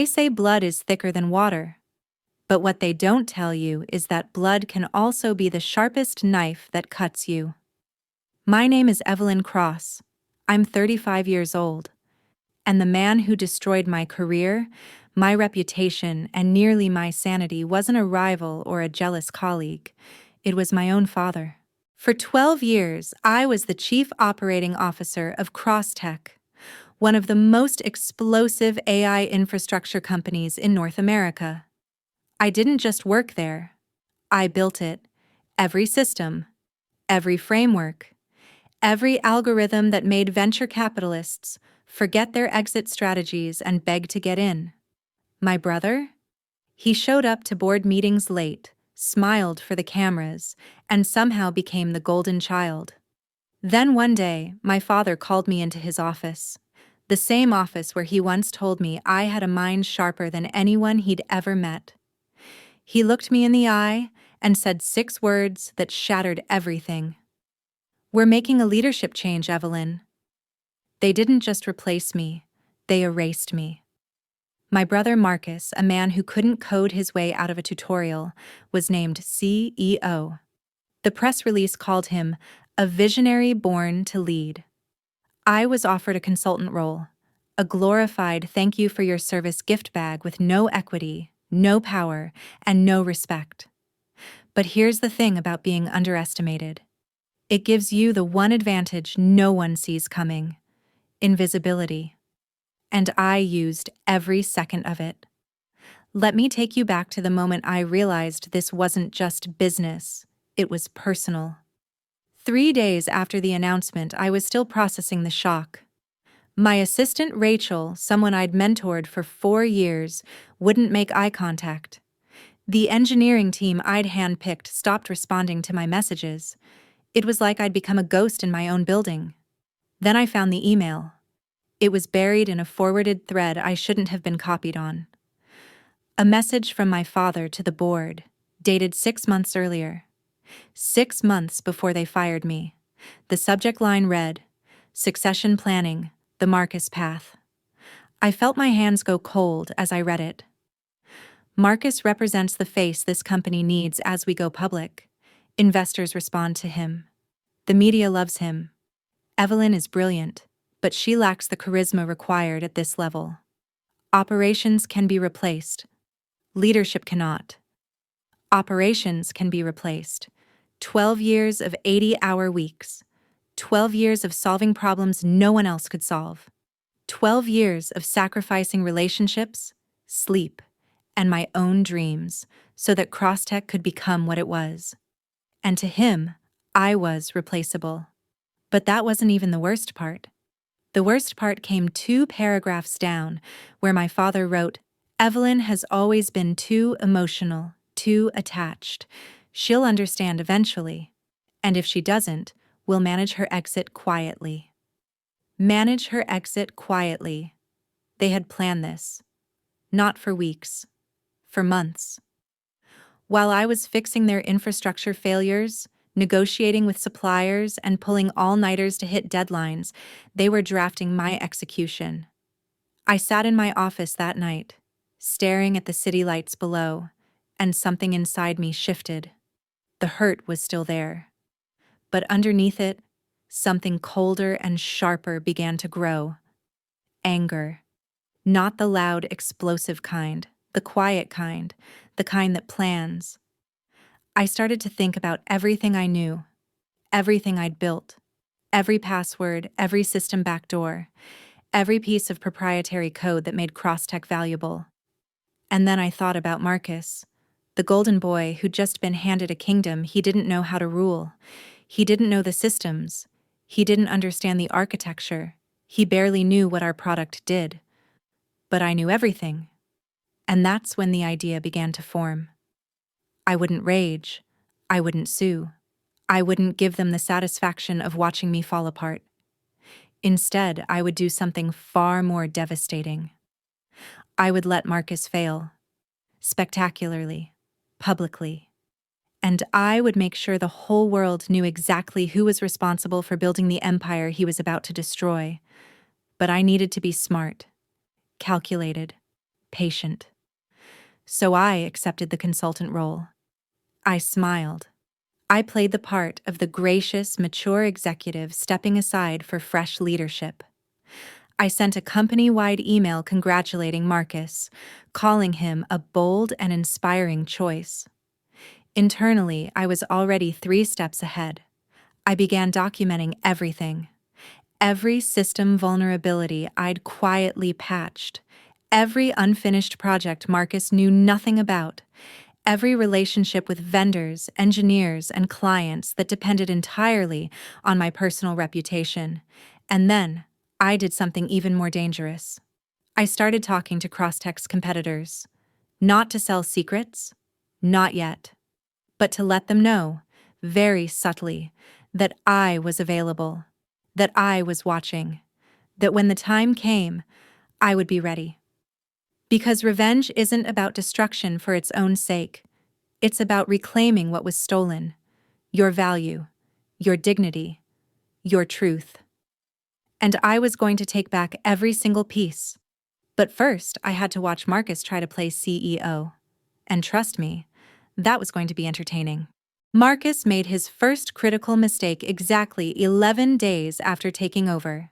They say blood is thicker than water. But what they don't tell you is that blood can also be the sharpest knife that cuts you. My name is Evelyn Cross. I'm 35 years old. And the man who destroyed my career, my reputation, and nearly my sanity wasn't a rival or a jealous colleague. It was my own father. For 12 years, I was the chief operating officer of CrossTech, one of the most explosive AI infrastructure companies in North America. I didn't just work there. I built it. Every system, every framework, every algorithm that made venture capitalists forget their exit strategies and beg to get in. My brother? He showed up to board meetings late, smiled for the cameras, and somehow became the golden child. Then one day, my father called me into his office, the same office where he once told me I had a mind sharper than anyone he'd ever met. He looked me in the eye and said 6 words that shattered everything. "We're making a leadership change, Evelyn." They didn't just replace me, they erased me. My brother Marcus, a man who couldn't code his way out of a tutorial, was named CEO. The press release called him a visionary born to lead. I was offered a consultant role, a glorified thank you for your service gift bag with no equity, no power, and no respect. But here's the thing about being underestimated. It gives you the one advantage no one sees coming: invisibility. And I used every second of it. Let me take you back to the moment I realized this wasn't just business, it was personal. 3 days after the announcement, I was still processing the shock. My assistant Rachel, someone I'd mentored for 4 years, wouldn't make eye contact. The engineering team I'd handpicked stopped responding to my messages. It was like I'd become a ghost in my own building. Then I found the email. It was buried in a forwarded thread I shouldn't have been copied on. A message from my father to the board, dated 6 months earlier. 6 months before they fired me. The subject line read, "Succession planning, the Marcus path." I felt my hands go cold as I read it. Marcus represents the face this company needs as we go public. Investors respond to him. The media loves him. Evelyn is brilliant, but she lacks the charisma required at this level. Operations can be replaced. Leadership cannot. Operations can be replaced. 12 years of 80-hour weeks. 12 years of solving problems no one else could solve. 12 years of sacrificing relationships, sleep, and my own dreams so that CrossTech could become what it was. And to him, I was replaceable. But that wasn't even the worst part. The worst part came 2 paragraphs down, where my father wrote, "Evelyn has always been too emotional, too attached. She'll understand eventually. And if she doesn't, we'll manage her exit quietly." Manage her exit quietly. They had planned this. Not for weeks. For months. While I was fixing their infrastructure failures, negotiating with suppliers, and pulling all-nighters to hit deadlines, they were drafting my execution. I sat in my office that night, staring at the city lights below, and something inside me shifted. The hurt was still there. But underneath it, something colder and sharper began to grow. Anger. Not the loud, explosive kind, the quiet kind, the kind that plans. I started to think about everything I knew, everything I'd built, every password, every system backdoor, every piece of proprietary code that made CrossTech valuable. And then I thought about Marcus, the golden boy who'd just been handed a kingdom he didn't know how to rule. He didn't know the systems. He didn't understand the architecture. He barely knew what our product did. But I knew everything. And that's when the idea began to form. I wouldn't rage. I wouldn't sue. I wouldn't give them the satisfaction of watching me fall apart. Instead, I would do something far more devastating. I would let Marcus fail. Spectacularly. Publicly. And I would make sure the whole world knew exactly who was responsible for building the empire he was about to destroy. But I needed to be smart. Calculated. patient. So I accepted the consultant role. I smiled. I played the part of the gracious, mature executive stepping aside for fresh leadership. I sent a company-wide email congratulating Marcus, calling him a bold and inspiring choice. Internally, I was already 3 steps ahead. I began documenting everything. Every system vulnerability I'd quietly patched. Every unfinished project Marcus knew nothing about. Every relationship with vendors, engineers, and clients that depended entirely on my personal reputation. And then, I did something even more dangerous. I started talking to Crosstech's competitors. Not to sell secrets, not yet, but to let them know, very subtly, that I was available, that I was watching, that when the time came, I would be ready. Because revenge isn't about destruction for its own sake. It's about reclaiming what was stolen, your value, your dignity, your truth. And I was going to take back every single piece. But first, I had to watch Marcus try to play CEO. And trust me, that was going to be entertaining. Marcus made his first critical mistake exactly 11 days after taking over.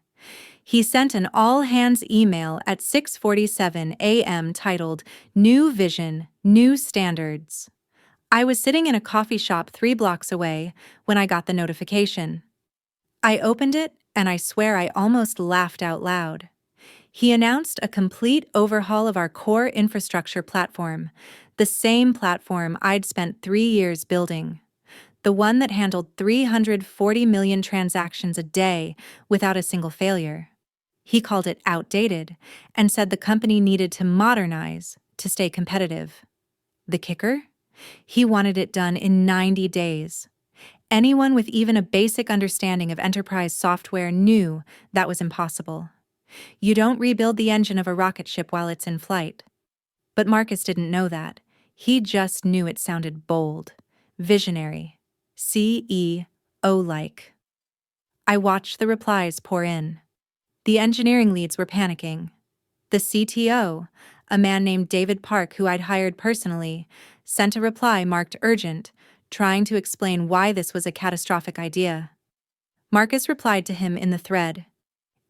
He sent an all-hands email at 6:47 a.m. titled, "New Vision, New Standards." I was sitting in a coffee shop 3 blocks away when I got the notification. I opened it, and I swear I almost laughed out loud. He announced a complete overhaul of our core infrastructure platform, the same platform I'd spent 3 years building. The one that handled 340 million transactions a day without a single failure. He called it outdated and said the company needed to modernize to stay competitive. The kicker? He wanted it done in 90 days. Anyone with even a basic understanding of enterprise software knew that was impossible. You don't rebuild the engine of a rocket ship while it's in flight. But Marcus didn't know that. He just knew it sounded bold, visionary, CEO-like. I watched the replies pour in. The engineering leads were panicking. The CTO, a man named David Park who I'd hired personally, sent a reply marked urgent, trying to explain why this was a catastrophic idea. Marcus replied to him in the thread,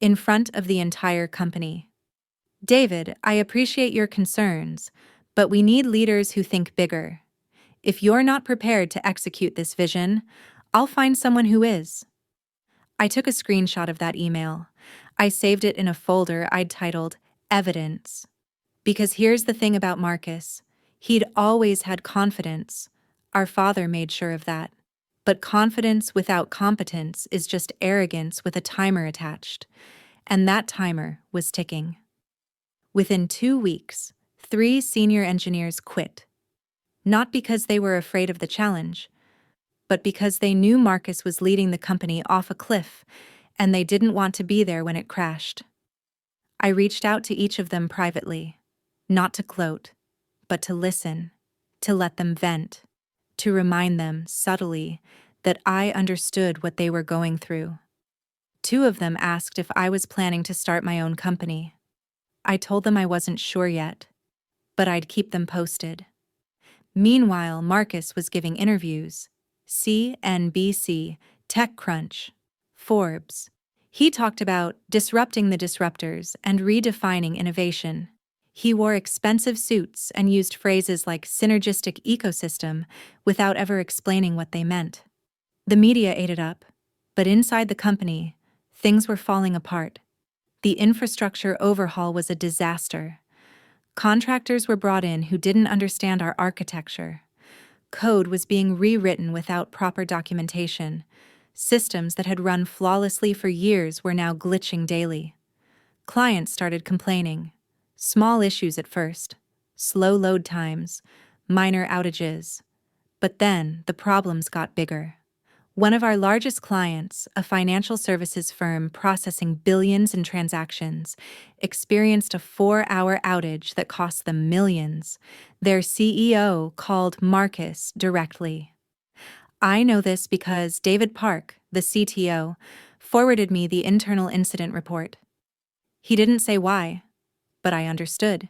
in front of the entire company. "David, I appreciate your concerns, but we need leaders who think bigger. If you're not prepared to execute this vision, I'll find someone who is." I took a screenshot of that email. I saved it in a folder I'd titled Evidence. Because here's the thing about Marcus. He'd always had confidence. Our father made sure of that. But confidence without competence is just arrogance with a timer attached. And that timer was ticking. Within 2 weeks, 3 senior engineers quit. Not because they were afraid of the challenge, but because they knew Marcus was leading the company off a cliff, and they didn't want to be there when it crashed. I reached out to each of them privately, not to gloat, but to listen, to let them vent, to remind them subtly that I understood what they were going through. 2 of them asked if I was planning to start my own company. I told them I wasn't sure yet, but I'd keep them posted. Meanwhile, Marcus was giving interviews. CNBC, TechCrunch, Forbes. He talked about disrupting the disruptors and redefining innovation. He wore expensive suits and used phrases like synergistic ecosystem without ever explaining what they meant. The media ate it up, but inside the company, things were falling apart. The infrastructure overhaul was a disaster. Contractors were brought in who didn't understand our architecture. Code was being rewritten without proper documentation. Systems that had run flawlessly for years were now glitching daily. Clients started complaining. Small issues at first, slow load times, minor outages. But then the problems got bigger. One of our largest clients, a financial services firm processing billions in transactions, experienced a 4-hour outage that cost them millions. Their CEO called Marcus directly. I know this because David Park, the CTO, forwarded me the internal incident report. He didn't say why, but I understood.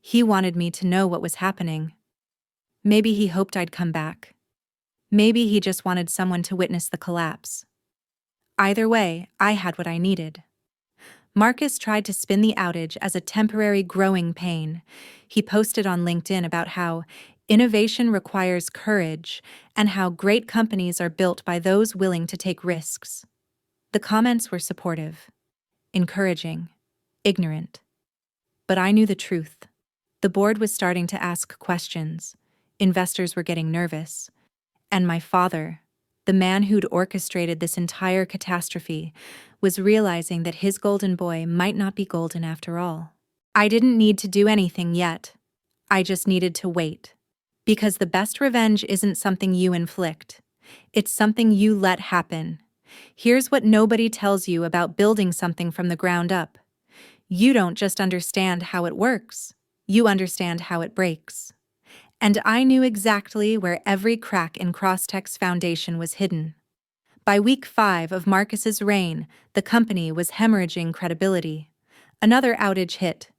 He wanted me to know what was happening. Maybe he hoped I'd come back. Maybe he just wanted someone to witness the collapse. Either way, I had what I needed. Marcus tried to spin the outage as a temporary growing pain. He posted on LinkedIn about how innovation requires courage and how great companies are built by those willing to take risks. The comments were supportive, encouraging, ignorant. But I knew the truth. The board was starting to ask questions. Investors were getting nervous. And my father, the man who'd orchestrated this entire catastrophe, was realizing that his golden boy might not be golden after all. I didn't need to do anything yet. I just needed to wait. Because the best revenge isn't something you inflict. It's something you let happen. Here's what nobody tells you about building something from the ground up. You don't just understand how it works. You understand how it breaks. And I knew exactly where every crack in Crosstech's foundation was hidden. By week 5 of Marcus's reign, the company was hemorrhaging credibility. Another outage hit.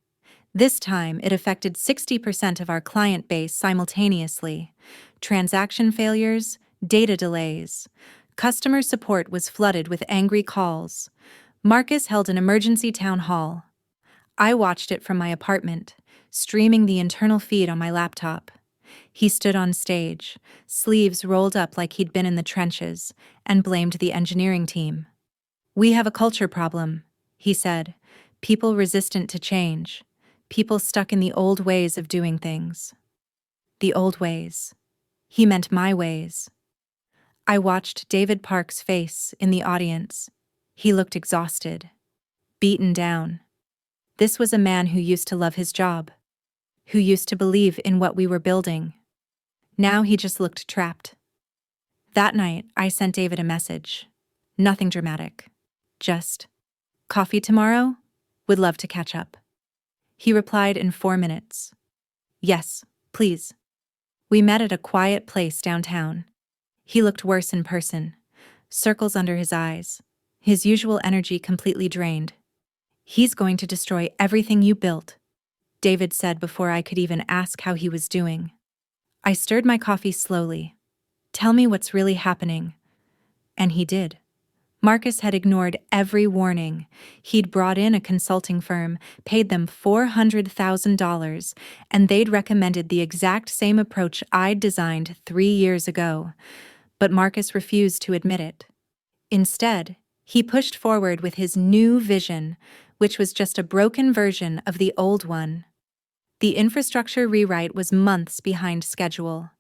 This time, it affected 60% of our client base simultaneously. Transaction failures, data delays. Customer support was flooded with angry calls. Marcus held an emergency town hall. I watched it from my apartment, streaming the internal feed on my laptop. He stood on stage, sleeves rolled up like he'd been in the trenches, and blamed the engineering team. "We have a culture problem," he said. "People resistant to change. People stuck in the old ways of doing things." The old ways. He meant my ways. I watched David Park's face in the audience. He looked exhausted, beaten down. This was a man who used to love his job, who used to believe in what we were building. Now he just looked trapped. That night, I sent David a message. Nothing dramatic. Just, "Coffee tomorrow? Would love to catch up." He replied in 4 minutes. "Yes, please." We met at a quiet place downtown. He looked worse in person. Circles under his eyes. His usual energy completely drained. "He's going to destroy everything you built," David said before I could even ask how he was doing. I stirred my coffee slowly. "Tell me what's really happening." And he did. Marcus had ignored every warning. He'd brought in a consulting firm, paid them $400,000, and they'd recommended the exact same approach I'd designed 3 years ago. But Marcus refused to admit it. Instead, he pushed forward with his new vision, which was just a broken version of the old one. The infrastructure rewrite was months behind schedule.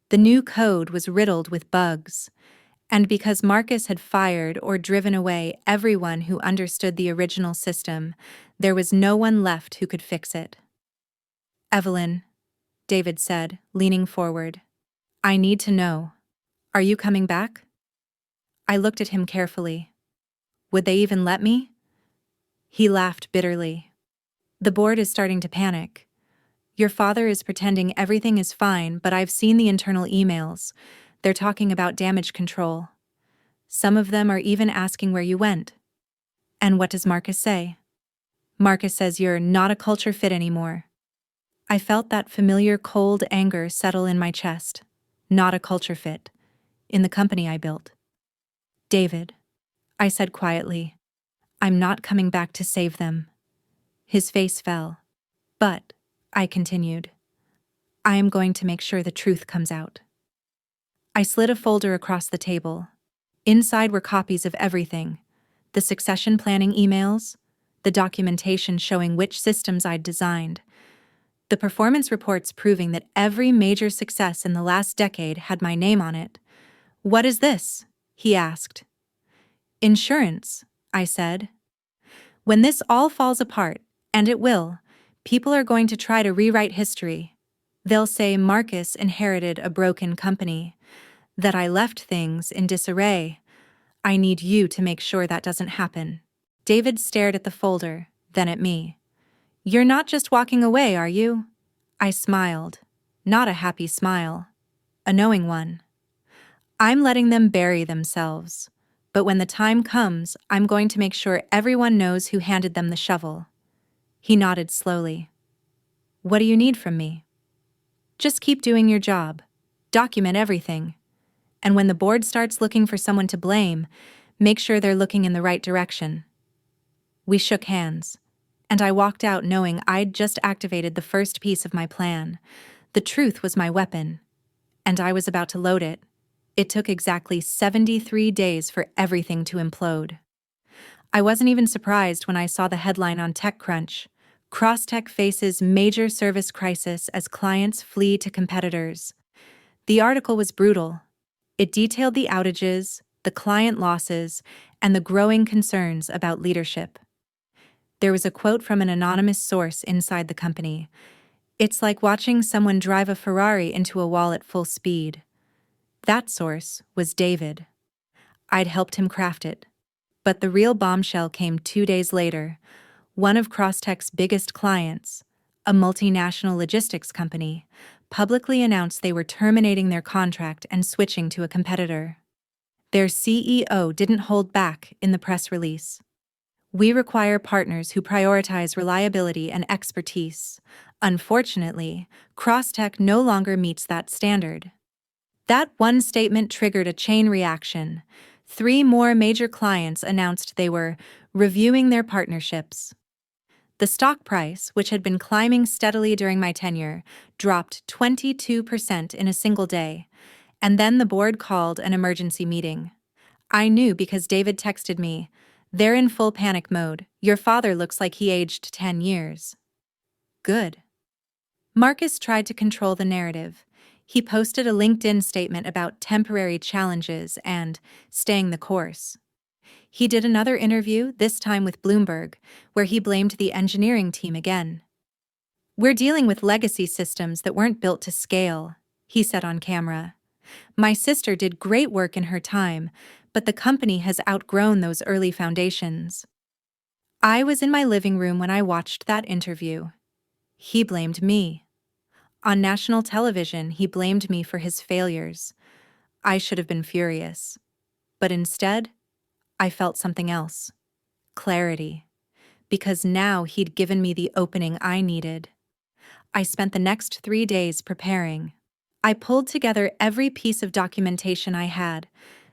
The new code was riddled with bugs. And because Marcus had fired or driven away everyone who understood the original system, there was no one left who could fix it. "Evelyn," David said, leaning forward, "I need to know. Are you coming back?" I looked at him carefully. Would they even let me? He laughed bitterly. "The board is starting to panic. Your father is pretending everything is fine, but I've seen the internal emails. They're talking about damage control. Some of them are even asking where you went." "And what does Marcus say?" "Marcus says you're not a culture fit anymore." I felt that familiar cold anger settle in my chest. Not a culture fit. In the company I built. "David," I said quietly, "I'm not coming back to save them." His face fell. "But," I continued, "I am going to make sure the truth comes out." I slid a folder across the table. Inside were copies of everything: the succession planning emails, the documentation showing which systems I'd designed, the performance reports proving that every major success in the last decade had my name on it. "What is this?" he asked. "Insurance," I said. "When this all falls apart, and it will, people are going to try to rewrite history. They'll say Marcus inherited a broken company, that I left things in disarray. I need you to make sure that doesn't happen." David stared at the folder, then at me. "You're not just walking away, are you?" I smiled. Not a happy smile. A knowing one. "I'm letting them bury themselves. But when the time comes, I'm going to make sure everyone knows who handed them the shovel." He nodded slowly. What do you need from me? Just keep doing your job. Document everything. And when the board starts looking for someone to blame, make sure they're looking in the right direction. We shook hands, and I walked out knowing I'd just activated the first piece of my plan. The truth was my weapon, and I was about to load it. It took exactly 73 days for everything to implode. I wasn't even surprised when I saw the headline on TechCrunch: CrossTech faces major service crisis as clients flee to competitors. The article was brutal. It detailed the outages, the client losses, and the growing concerns about leadership. There was a quote from an anonymous source inside the company. "It's like watching someone drive a Ferrari into a wall at full speed." That source was David. I'd helped him craft it. But the real bombshell came 2 days later. One of CrossTech's biggest clients, a multinational logistics company, publicly announced they were terminating their contract and switching to a competitor. Their CEO didn't hold back in the press release. "We require partners who prioritize reliability and expertise. Unfortunately, CrossTech no longer meets that standard." That one statement triggered a chain reaction. 3 more major clients announced they were reviewing their partnerships. The stock price, which had been climbing steadily during my tenure, dropped 22% in a single day, and then the board called an emergency meeting. I knew because David texted me, "They're in full panic mode. Your father looks like he aged 10 years. Good. Marcus tried to control the narrative. He posted a LinkedIn statement about temporary challenges and staying the course. He did another interview, this time with Bloomberg, where he blamed the engineering team again. "We're dealing with legacy systems that weren't built to scale," he said on camera. "My sister did great work in her time, but the company has outgrown those early foundations." I was in my living room when I watched that interview. He blamed me. On national television, he blamed me for his failures. I should have been furious. But instead, I felt something else. Clarity. Because now he'd given me the opening I needed. I spent the next 3 days preparing. I pulled together every piece of documentation I had: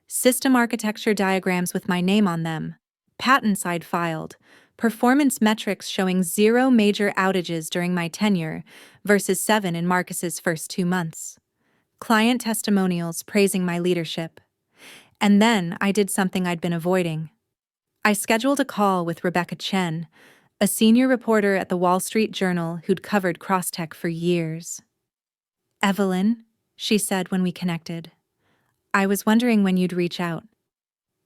system architecture diagrams with my name on them, patents I'd filed, performance metrics showing 0 major outages during my tenure versus 7 in Marcus's first 2 months, client testimonials praising my leadership. And then I did something I'd been avoiding. I scheduled a call with Rebecca Chen, a senior reporter at the Wall Street Journal who'd covered CrossTech for years. "Evelyn," she said when we connected, "I was wondering when you'd reach out.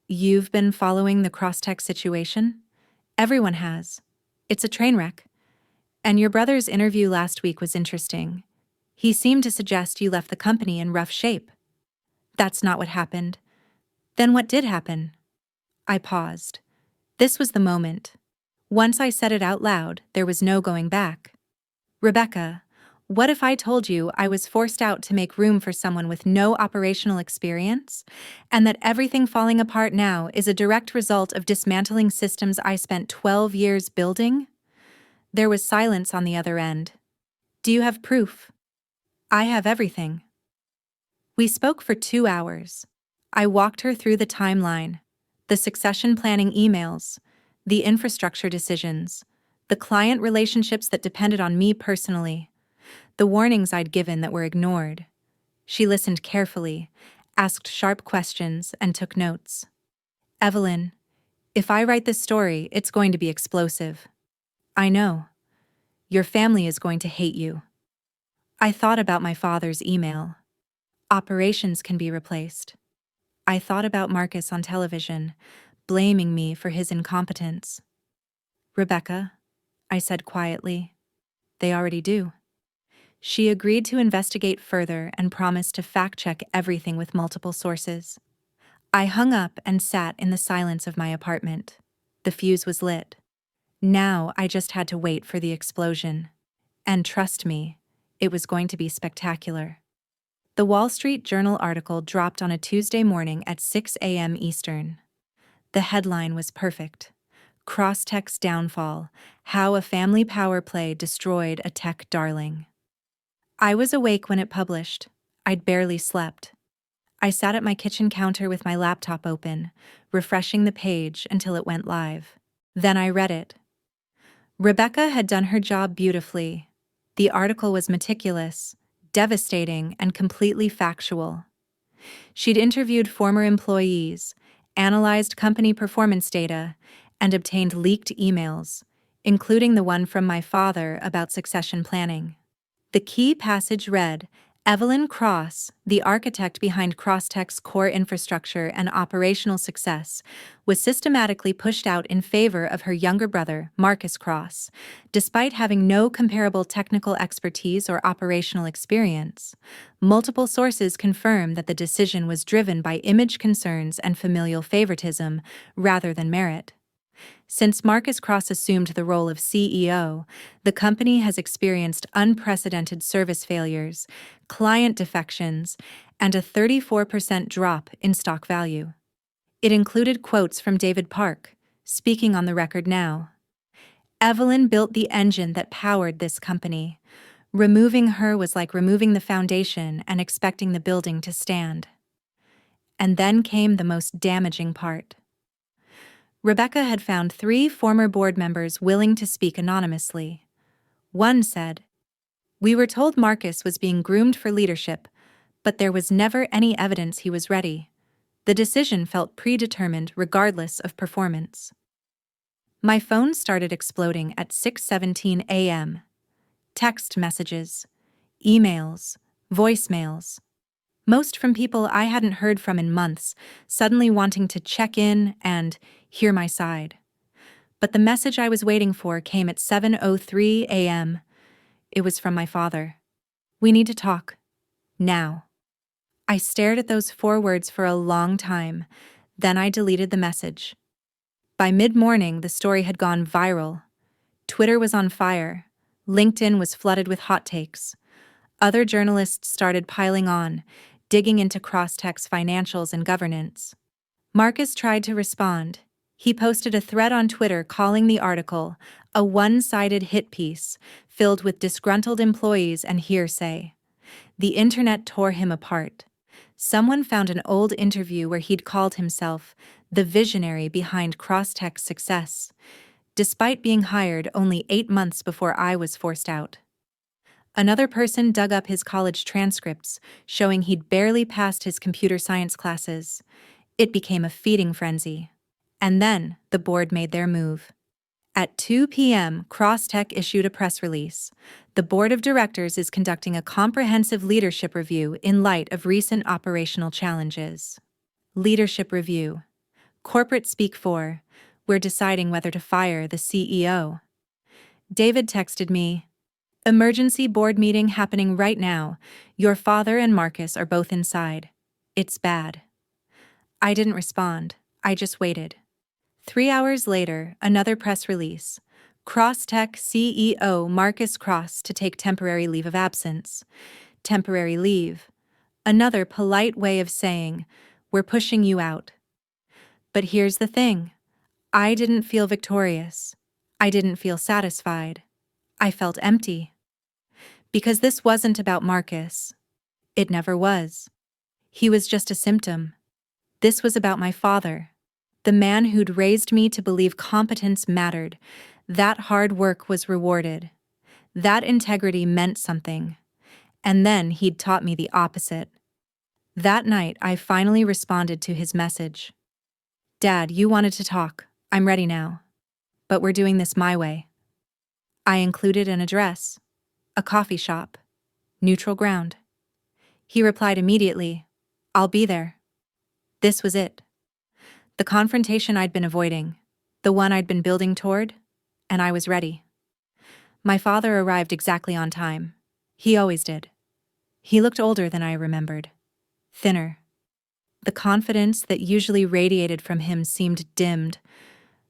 You've been following the CrossTech situation? Everyone has. It's a train wreck. And your brother's interview last week was interesting. He seemed to suggest you left the company in rough shape." "That's not what happened." "Then what did happen?" I paused. This was the moment. Once I said it out loud, there was no going back. "Rebecca, what if I told you I was forced out to make room for someone with no operational experience, and that everything falling apart now is a direct result of dismantling systems I spent 12 years building?" There was silence on the other end. "Do you have proof?" "I have everything." We spoke for 2 hours. I walked her through the timeline, the succession planning emails, the infrastructure decisions, the client relationships that depended on me personally, the warnings I'd given that were ignored. She listened carefully, asked sharp questions, and took notes. "Evelyn, if I write this story, it's going to be explosive." "I know. Your family is going to hate you." I thought about my father's email. Operations can be replaced. I thought about Marcus on television, blaming me for his incompetence. "Rebecca," I said quietly, "they already do." She agreed to investigate further and promised to fact-check everything with multiple sources. I hung up and sat in the silence of my apartment. The fuse was lit. Now I just had to wait for the explosion. And trust me, it was going to be spectacular. The Wall Street Journal article dropped on a Tuesday morning at 6 a.m. Eastern. The headline was perfect. Crosstech's downfall: how a family power play destroyed a tech darling. I was awake when it published. I'd barely slept. I sat at my kitchen counter with my laptop open, refreshing the page until it went live. Then I read it. Rebecca had done her job beautifully. The article was meticulous, devastating, and completely factual. She'd interviewed former employees, analyzed company performance data, and obtained leaked emails, including the one from my father about succession planning. The key passage read, Evelyn Cross, the architect behind Crosstech's core infrastructure and operational success, was systematically pushed out in favor of her younger brother, Marcus Cross, despite having no comparable technical expertise or operational experience. Multiple sources confirm that the decision was driven by image concerns and familial favoritism rather than merit. Since Marcus Cross assumed the role of CEO, the company has experienced unprecedented service failures, client defections, and a 34% drop in stock value. It included quotes from David Park, speaking on the record now. Evelyn built the engine that powered this company. Removing her was like removing the foundation and expecting the building to stand. And then came the most damaging part. Rebecca had found 3 former board members willing to speak anonymously. One said, "We were told Marcus was being groomed for leadership, but there was never any evidence he was ready. The decision felt predetermined regardless of performance." My phone started exploding at 6:17 a.m. Text messages, emails, voicemails. Most from people I hadn't heard from in months, suddenly wanting to check in and hear my side. But the message I was waiting for came at 7:03 a.m. It was from my father. "We need to talk. Now." I stared at those 4 words for a long time, then I deleted the message. By mid-morning, the story had gone viral. Twitter was on fire. LinkedIn was flooded with hot takes. Other journalists started piling on, digging into Crosstech's financials and governance. Marcus tried to respond. He posted a thread on Twitter calling the article a one-sided hit piece filled with disgruntled employees and hearsay. The internet tore him apart. Someone found an old interview where he'd called himself the visionary behind Crosstech's success, despite being hired only 8 months before I was forced out. Another person dug up his college transcripts, showing he'd barely passed his computer science classes. It became a feeding frenzy. And then the board made their move. At 2 p.m., Crosstech issued a press release. The board of directors is conducting a comprehensive leadership review in light of recent operational challenges. Leadership review. Corporate speak for, "We're deciding whether to fire the CEO." David texted me, "Emergency board meeting happening right now. Your father and Marcus are both inside. It's bad." I didn't respond. I just waited. 3 hours later, another press release. Crosstech CEO Marcus Cross to take temporary leave of absence. Temporary leave. Another polite way of saying, "We're pushing you out." But here's the thing. I didn't feel victorious. I didn't feel satisfied. I felt empty. Because this wasn't about Marcus. It never was. He was just a symptom. This was about my father, the man who'd raised me to believe competence mattered, that hard work was rewarded, that integrity meant something. And then he'd taught me the opposite. That night, I finally responded to his message. "Dad, you wanted to talk. I'm ready now. But we're doing this my way." I included an address, a coffee shop, neutral ground. He replied immediately, "I'll be there." This was it. The confrontation I'd been avoiding, the one I'd been building toward, and I was ready. My father arrived exactly on time. He always did. He looked older than I remembered, thinner. The confidence that usually radiated from him seemed dimmed,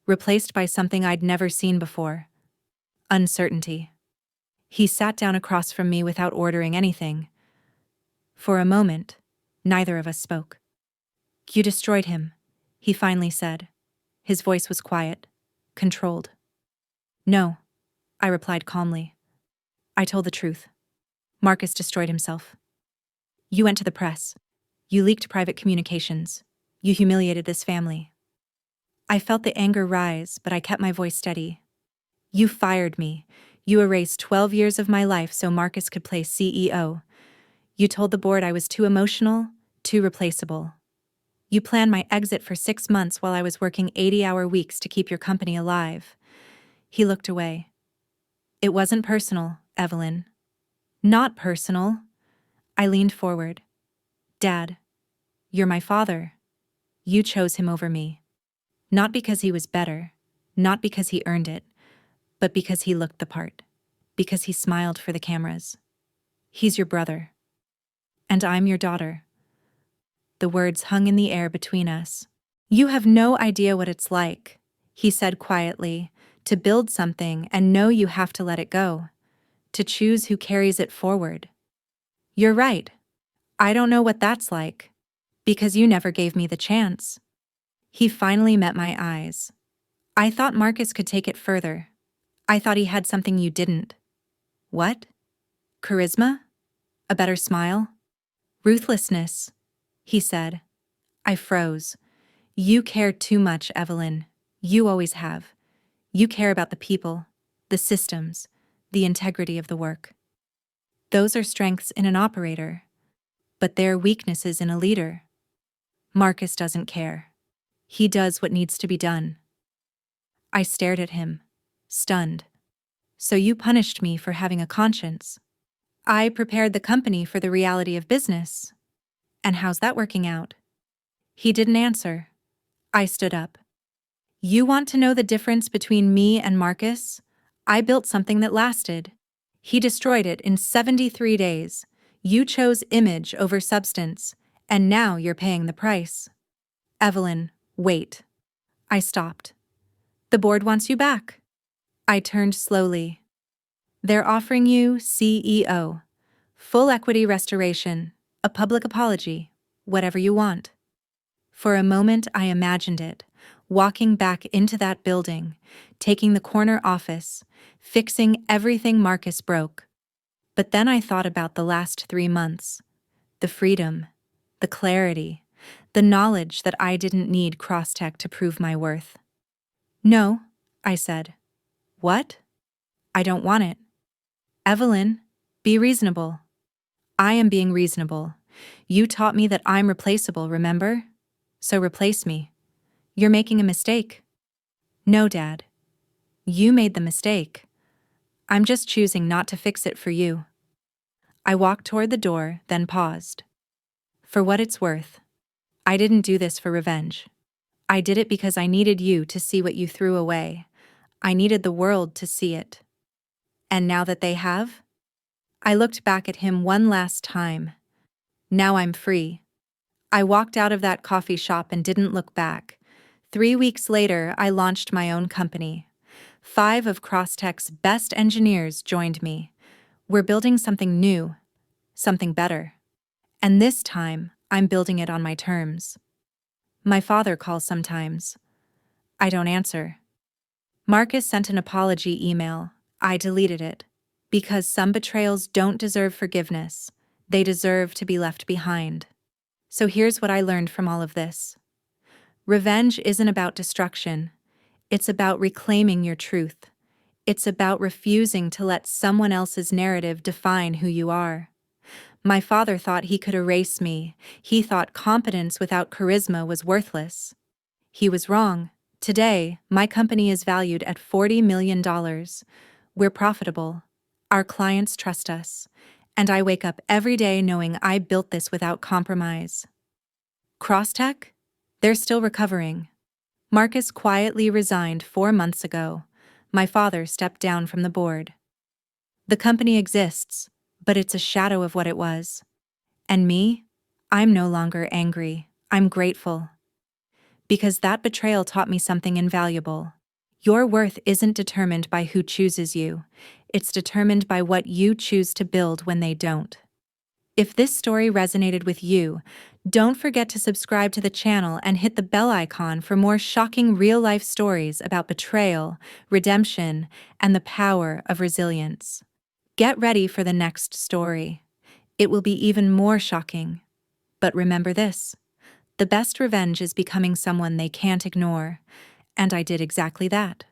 replaced by something I'd never seen before: uncertainty. He sat down across from me without ordering anything. For a moment, neither of us spoke. "You destroyed him," he finally said. His voice was quiet. controlled. No, I replied calmly. I told the truth. Marcus destroyed himself. You went to the press. You leaked private communications. You humiliated this family. I felt the anger rise, but I kept my voice steady. You fired me. You erased 12 years of my life so Marcus could play CEO. You told the board I was too emotional, too replaceable. You planned my exit for 6 months while I was working 80-hour weeks to keep your company alive. He looked away. It wasn't personal, Evelyn. Not personal. I leaned forward. Dad, you're my father. You chose him over me. Not because he was better, not because he earned it, but because he looked the part. Because he smiled for the cameras. He's your brother. And I'm your daughter. The words hung in the air between us. You have no idea what it's like, he said quietly, to build something and know you have to let it go, to choose who carries it forward. You're right. I don't know what that's like, because you never gave me the chance. He finally met my eyes. I thought Marcus could take it further. I thought he had something you didn't. What? Charisma? A better smile? Ruthlessness, he said. I froze. You care too much, Evelyn. You always have. You care about the people, the systems, the integrity of the work. Those are strengths in an operator, but they're weaknesses in a leader. Marcus doesn't care. He does what needs to be done. I stared at him, stunned. So you punished me for having a conscience. I prepared the company for the reality of business. And how's that working out? He didn't answer. I stood up. You want to know the difference between me and Marcus? I built something that lasted. He destroyed it in 73 days. You chose image over substance, and now you're paying the price. Evelyn, wait. I stopped. The board wants you back. I turned slowly. They're offering you CEO. Full equity restoration, a public apology, whatever you want. For a moment I imagined it, walking back into that building, taking the corner office, fixing everything Marcus broke. But then I thought about the last 3 months. The freedom, the clarity, the knowledge that I didn't need Crosstech to prove my worth. No, I said. What? I don't want it. Evelyn, be reasonable. I am being reasonable. You taught me that I'm replaceable, remember? So replace me. You're making a mistake. No, Dad. You made the mistake. I'm just choosing not to fix it for you. I walked toward the door, then paused. For what it's worth, I didn't do this for revenge. I did it because I needed you to see what you threw away. I needed the world to see it. And now that they have? I looked back at him one last time. Now I'm free. I walked out of that coffee shop and didn't look back. 3 weeks later, I launched my own company. 5 of Crosstech's best engineers joined me. We're building something new, something better. And this time, I'm building it on my terms. My father calls sometimes. I don't answer. Marcus sent an apology email. I deleted it. Because some betrayals don't deserve forgiveness. They deserve to be left behind. So here's what I learned from all of this. Revenge isn't about destruction. It's about reclaiming your truth. It's about refusing to let someone else's narrative define who you are. My father thought he could erase me. He thought competence without charisma was worthless. He was wrong. Today, my company is valued at $40 million. We're profitable. Our clients trust us. And I wake up every day knowing I built this without compromise. Crosstech? They're still recovering. Marcus quietly resigned 4 months ago. My father stepped down from the board. The company exists, but it's a shadow of what it was. And me? I'm no longer angry. I'm grateful. Because that betrayal taught me something invaluable. Your worth isn't determined by who chooses you. It's determined by what you choose to build when they don't. If this story resonated with you, don't forget to subscribe to the channel and hit the bell icon for more shocking real-life stories about betrayal, redemption, and the power of resilience. Get ready for the next story. It will be even more shocking. But remember this: the best revenge is becoming someone they can't ignore. And I did exactly that.